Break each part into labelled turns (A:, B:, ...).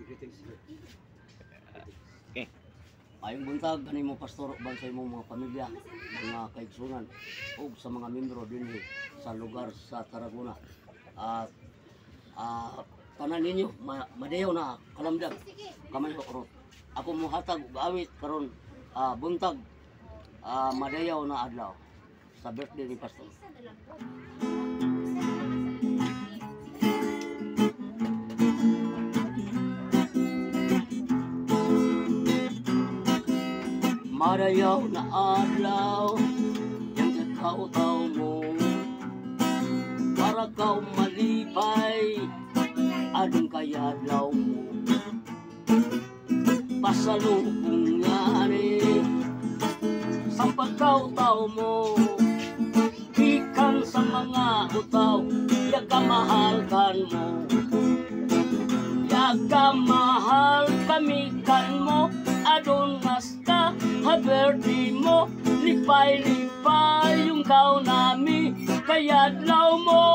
A: Okay.
B: Ayong buntag kanimo pastor ban sa imong mga pamilya, mga kaigsunan ug sa mga membro dinhi sa lugar sa Tarragona. At tanan ninyo madayaw na kalamdag kamay ho. Ako mohatag og awit karon buntag madayaw na adlaw sa birthday ni pastor. Madayaw na adlaw yang kakautaw mo para kau malipay adong kayadlaw mo pasalubong ngani sa pagkautaw mo ikan sa mga utaw yagamahalkan mo yagamahal kami kan mo adon nasta haberdi mo lipay-lipay yung kau nami kayadlaw mo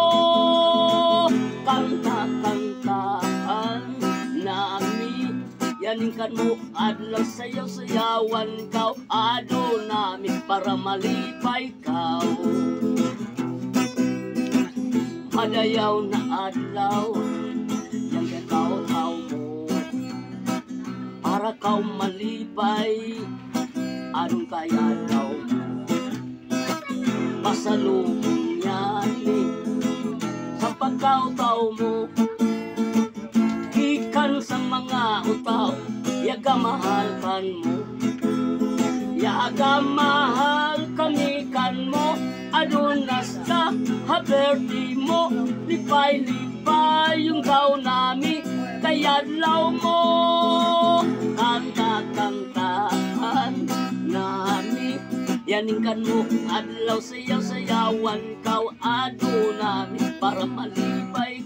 B: kanta-kantaan nami yaningkan mo adlaw sayaw-sayawan kau adon nami para malipay kau madayaw na adlaw yang kataw-taw mo para kau malipay anong kaya daw pasalubong yani sa pagkautaw mo ikan sa mga utaw yagamahalkan mo yagamahal kami kan mo adunas ka haberdi mo lipay-lipay yung daw nami kayadlaw mo kanta-kantaan nami yaningkan mo adlaw sayaw-sayawan kau ado nami para malipay